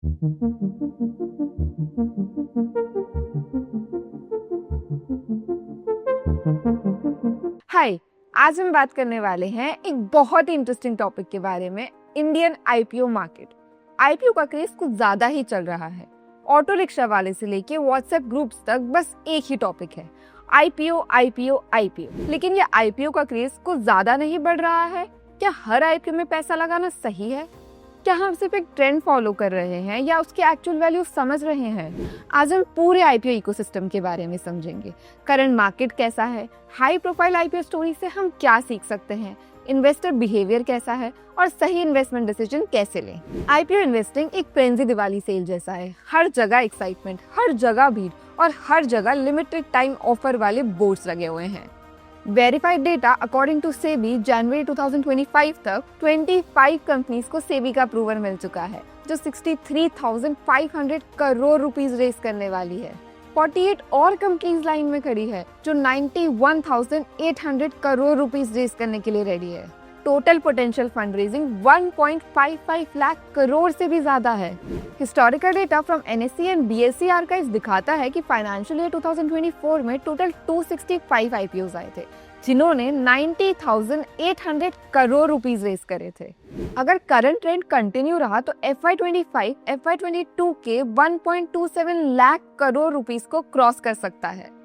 हाय। आज हम बात करने वाले हैं एक बहुत ही इंटरेस्टिंग टॉपिक के बारे में, इंडियन आईपीओ मार्केट। आईपीओ का क्रेज कुछ ज्यादा ही चल रहा है। ऑटो रिक्शा वाले से लेके व्हाट्सएप ग्रुप्स तक बस एक ही टॉपिक है, आईपीओ आईपीओ आईपीओ। लेकिन ये आईपीओ का क्रेज कुछ ज्यादा नहीं बढ़ रहा है? क्या हर आईपीओ में पैसा लगाना सही है? क्या हम सिर्फ एक ट्रेंड फॉलो कर रहे हैं या उसकी एक्चुअल वैल्यू समझ रहे हैं? आज हम पूरे आईपीओ इकोसिस्टम के बारे में समझेंगे। करंट मार्केट कैसा है, हाई प्रोफाइल आईपीओ स्टोरी से हम क्या सीख सकते हैं, इन्वेस्टर बिहेवियर कैसा है और सही इन्वेस्टमेंट डिसीजन कैसे लें। आईपीओ इन्वेस्टिंग एक फ्रेंजी दिवाली सेल जैसा है। हर जगह एक्साइटमेंट, हर जगह भीड़ और हर जगह लिमिटेड टाइम ऑफर वाले बोर्ड्स लगे हुए हैं। Verified data according to SEBI जनवरी 2025 तक 25 कंपनीज को सेबी का अप्रूवल मिल चुका है, जो 63,500 करोड़ रुपीस रेस करने वाली है। 48 और कंपनीज लाइन में खड़ी है जो 91,800 करोड़ रुपीस रेस करने के लिए रेडी है। Total potential fund raising 1.55 lakh crore से भी ज्यादा है। Historical data from NSC and BSE archives दिखाता है कि फाइनेंशियल ईयर 2024 में टोटल 265 आईपीओज आए थे, जिन्होंने 90,800 करोड़ रुपीस रेस करे थे। अगर करंट ट्रेंड कंटिन्यू रहा तो FY25 FY22 के 1.27 लाख करोड़ रुपीस को क्रॉस कर सकता है।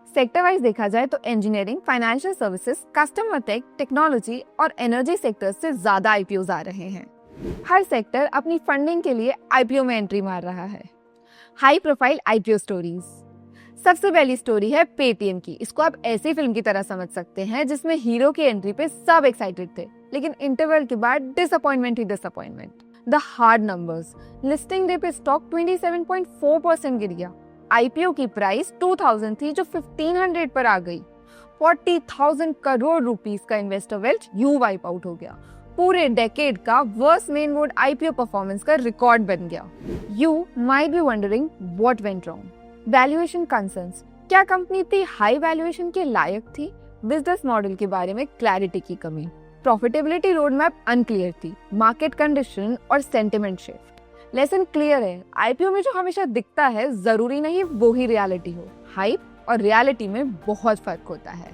सेक्टर वाइज देखा जाए तो engineering, financial services, customer tech, technology और एनर्जी सेक्टर से ज्यादा आईपीओज आ रहे हैं। हर सेक्टर अपनी फंडिंग के लिए आईपीओ में एंट्री मार रहा है। High profile IPO stories. सबसे पहली स्टोरी है पेटीएम की। इसको आप ऐसी फिल्म की तरह समझ सकते हैं जिसमें हीरो की एंट्री पे सब एक्साइटेड थे, लेकिन इंटरवल के बाद disappointment he disappointment. The hard numbers. Listing day पे स्टॉक 27.4% गिर गया। आईपीओ की प्राइस 2000 थी जो 1500 पर आ गई। 40,000 करोड़ रुपीस का इन्वेस्टर वेल्थ यूं वाइप आउट हो गया। पूरे डेकेड का worst main board IPO performance का रिकॉर्ड बन गया। You might be wondering what went wrong. Valuation concerns. क्या कंपनी इतनी हाई वैल्यूएशन के लायक थी? बिजनेस मॉडल के बारे में क्लैरिटी की कमी। प्रॉफिटेबिलिटी रोड मैप अनक्लियर थी। मार्केट कंडीशन और सेंटिमेंट शिफ्ट। लेसन क्लियर है, आईपीओ में जो हमेशा दिखता है जरूरी नहीं वो ही रियलिटी हो। हाइप और रियलिटी में बहुत फर्क होता है।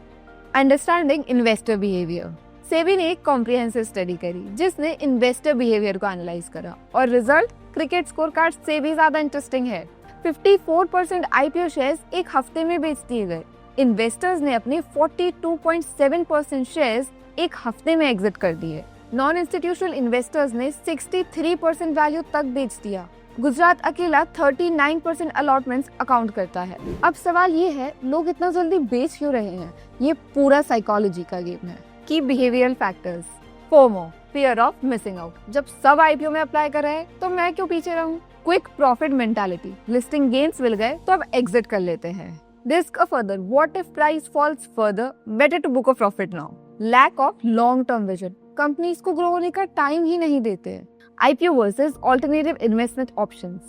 Understanding investor behaviour. सेबी ने एक कॉम्प्रिहेंसिव स्टडी करी जिसने इन्वेस्टर बिहेवियर को एनालाइज करा और रिजल्ट क्रिकेट स्कोर कार्ड से भी ज्यादा इंटरेस्टिंग है। 54% आईपीओ शेयर्स एक हफ्ते में बेच दिए गए। इन्वेस्टर्स ने अपने 42.7% शेयर्स एक हफ्ते में एग्जिट कर दिए। नॉन इंस्टीट्यूशनल इन्वेस्टर्स ने 63% वैल्यू तक बेच दिया। गुजरात अकेला 39% अलॉटमेंट्स अकाउंट करता है। अब सवाल ये है, लोग इतना जल्दी बेच क्यों रहे हैं? ये पूरा साइकोलॉजी का गेम है। की behavioural factors. FOMO, fear of missing out. जब सब आईपीओ में अप्लाई कर रहे हैं तो मैं क्यों पीछे रहूं? Quick profit mentality. Listing gains मिल गए तो अब एग्जिट कर लेते हैं। Risk further. What if price falls further? Better to book a profit now. Lack of long term vision. Companies को ग्रो होने का टाइम ही नहीं देते। IPO versus alternative investment options.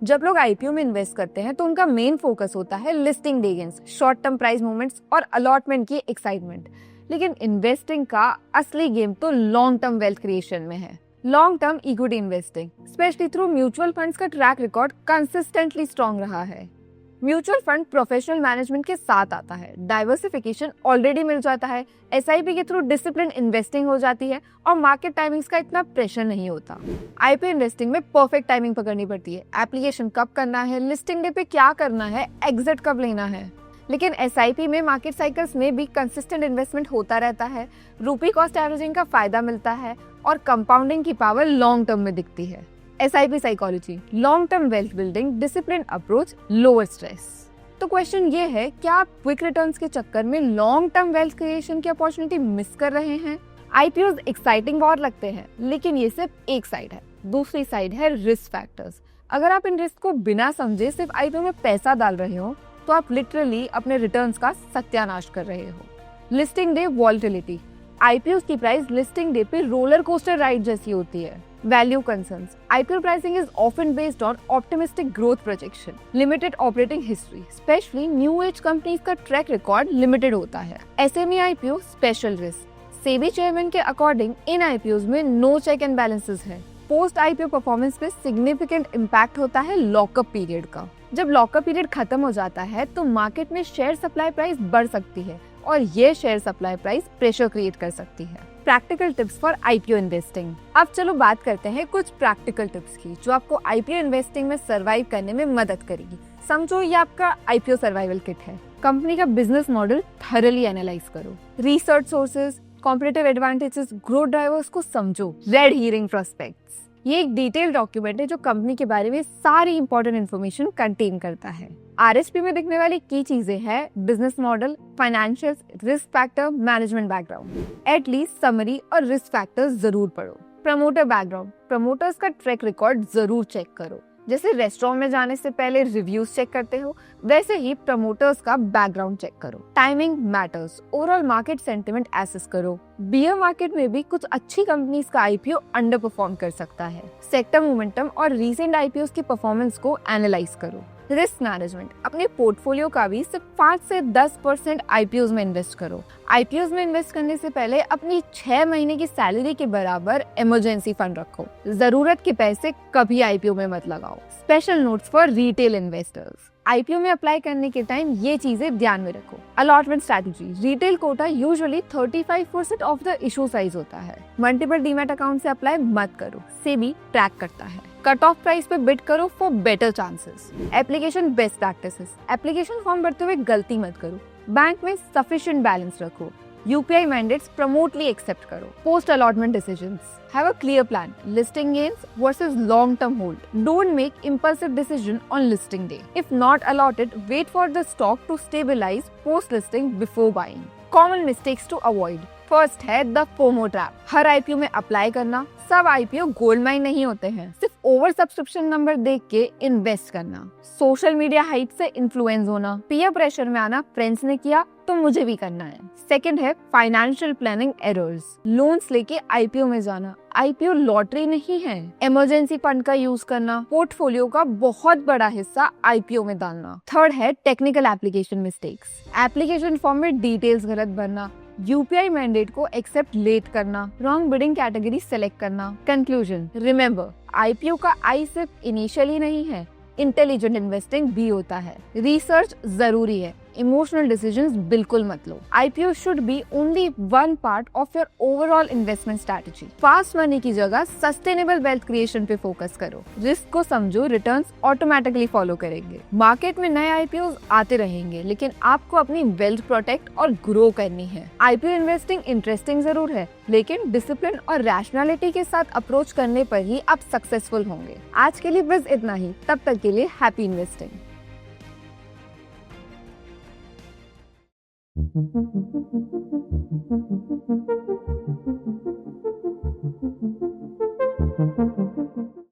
जब लोग आईपीओ में इन्वेस्ट करते हैं तो उनका मेन फोकस होता है listing day gains, short term price movements और अलॉटमेंट की एक्साइटमेंट। लेकिन इन्वेस्टिंग का असली गेम तो लॉन्ग टर्म वेल्थ क्रिएशन में है। Long term equity investing, specially through mutual funds का ट्रैक रिकॉर्ड कंसिस्टेंटली स्ट्रॉन्ग रहा है। म्यूचुअल फंड प्रोफेशनल मैनेजमेंट के साथ आता है। डाइवर्सिफिकेशन ऑलरेडी मिल जाता है। एसआईपी के थ्रू डिसिप्लिन इन्वेस्टिंग हो जाती है और मार्केट टाइमिंग्स का इतना प्रेशर नहीं होता। आईपीओ इन्वेस्टिंग में परफेक्ट टाइमिंग पकड़नी पड़ती है। एप्लीकेशन कब करना है, लिस्टिंग डे पे क्या करना है, एग्जिट कब लेना है। लेकिन एसआईपी में मार्केट साइकिल्स में भी कंसिस्टेंट इन्वेस्टमेंट होता रहता है। रूपी कॉस्ट एवरेजिंग का फायदा मिलता है और कंपाउंडिंग की पावर लॉन्ग टर्म में दिखती है। SIP psychology, long term wealth building, discipline approach, lower stress. तो क्वेश्चन ये है, क्या आप क्विक रिटर्न्स के चक्कर में लॉन्ग टर्म वेल्थ क्रिएशन की अपॉर्चुनिटी मिस कर रहे हैं? आईपीओज एक्साइटिंग बहुत लगते हैं, लेकिन ये सिर्फ एक साइड है। दूसरी साइड है रिस्क फैक्टर्स। अगर आप इन रिस्क को बिना समझे सिर्फ आईपीओ में पैसा डाल रहे हो तो आप लिटरली अपने रिटर्न्स का सत्यानाश कर रहे हो। Listing day volatility. आईपीओ की प्राइस लिस्टिंग डे पे रोलर कोस्टर राइड जैसी होती है। Value concerns. IPO pricing is often based on optimistic growth projection, limited operating history, especially new age companies का track record limited होता है। SME IPO special risk. SEBI chairman के according इन IPOs में no check and balances है। Post IPO performance पे significant impact होता है lockup period का। जब लॉकअप पीरियड खत्म हो जाता है तो मार्केट में शेयर सप्लाई प्राइस बढ़ सकती है और ये share supply price pressure create कर सकती है। Practical tips for IPO investing. अब चलो बात करते हैं कुछ प्रैक्टिकल टिप्स की जो आपको आईपीओ इन्वेस्टिंग में सर्वाइव करने में मदद करेगी। समझो ये आपका आईपीओ सर्वाइवल किट है। कंपनी का बिजनेस मॉडल थॉरली एनालाइज करो, research sources, competitive advantages, growth drivers को समझो, रेड हियरिंग प्रोस्पेक्ट्स। ये एक डिटेल डॉक्यूमेंट है जो कंपनी के बारे में सारी इंपॉर्टेंट इन्फॉर्मेशन कंटेन करता है। आरएसपी में दिखने वाली की चीजें हैं business model, financials, risk factor, management background. At least summary और रिस्क फैक्टर्स जरूर पढ़ो। प्रमोटर बैकग्राउंड, प्रमोटर्स का ट्रैक रिकॉर्ड जरूर चेक करो। जैसे रेस्टोरेंट में जाने से पहले रिव्यूज चेक करते हो, वैसे ही प्रमोटर्स का बैकग्राउंड चेक करो। Timing matters, overall market sentiment assess करो। बियर मार्केट में भी कुछ अच्छी कंपनीज का आईपीओ अंडर परफॉर्म कर सकता है। सेक्टर मोमेंटम और रीसेंट आईपीओ की परफॉर्मेंस को एनालाइज करो। रिस्क मैनेजमेंट, अपने पोर्टफोलियो का भी सिर्फ 5 से 10% आईपीओ में इन्वेस्ट करो। आईपीओ में इन्वेस्ट करने से पहले अपनी 6 महीने की सैलरी के बराबर इमरजेंसी फंड रखो। जरूरत के पैसे कभी आईपीओ में मत लगाओ। Special notes for retail investors, IPO में अप्लाई करने के टाइम ये चीजें ध्यान में रखो। Allotment strategy, retail quota usually 35% of the issue size होता है। मल्टीपल डीमैट अकाउंट से अप्लाई मत करो, सेबी ट्रैक करता है। कट ऑफ प्राइस पे बिड करो for better chances. Application best practices, application form भरते हुए गलती मत करो। बैंक में सफिशिएंट बैलेंस रखो। यूपीआई मैंडेट्स प्रमोटली एक्सेप्ट करो। Post allotment decisions, have a clear plan, listing gains versus long term hold. Don't make impulsive decision on listing day. If not allotted, wait for the stock to stabilize post listing before buying. Common mistakes to avoid. First है the FOMO trap. हर IPO में apply करना। सब IPO gold mine नहीं होते हैं। सिर्फ over subscription number देख के इन्वेस्ट करना। सोशल मीडिया हाइप से इन्फ्लुएंस होना। पीयर प्रेशर में आना, फ्रेंड्स ने किया तो मुझे भी करना है। सेकंड है फाइनेंशियल प्लानिंग एरर्स। लोन्स लेके आईपीओ में जाना। आईपीओ लॉटरी नहीं है। इमरजेंसी फंड का यूज करना। पोर्टफोलियो का बहुत बड़ा हिस्सा आईपीओ में डालना। थर्ड है technical application mistakes. Application form में डिटेल्स गलत भरना। यूपीआई मैंडेट को एक्सेप्ट लेट करना। रॉन्ग बिडिंग कैटेगरी सेलेक्ट करना। कंक्लूजन, रिमेंबर आईपीओ का आई सिर्फ इनिशियली नहीं है, इंटेलिजेंट इन्वेस्टिंग भी होता है। रिसर्च जरूरी है, इमोशनल डिसीजंस बिल्कुल मत लो। IPO should be only one part of your overall investment strategy. Fast money की जगह सस्टेनेबल वेल्थ क्रिएशन पे फोकस करो। रिस्क को समझो, रिटर्न्स ऑटोमेटिकली फॉलो करेंगे। मार्केट में नए आईपीओ आते रहेंगे, लेकिन आपको अपनी वेल्थ प्रोटेक्ट और ग्रो करनी है। आईपीओ इन्वेस्टिंग इंटरेस्टिंग जरूर है, लेकिन डिसिप्लिन और रैशनैलिटी के साथ अप्रोच करने पर ही आप सक्सेसफुल होंगे। आज के लिए बस इतना ही, तब तक के लिए हैप्पी इन्वेस्टिंग। Thank you.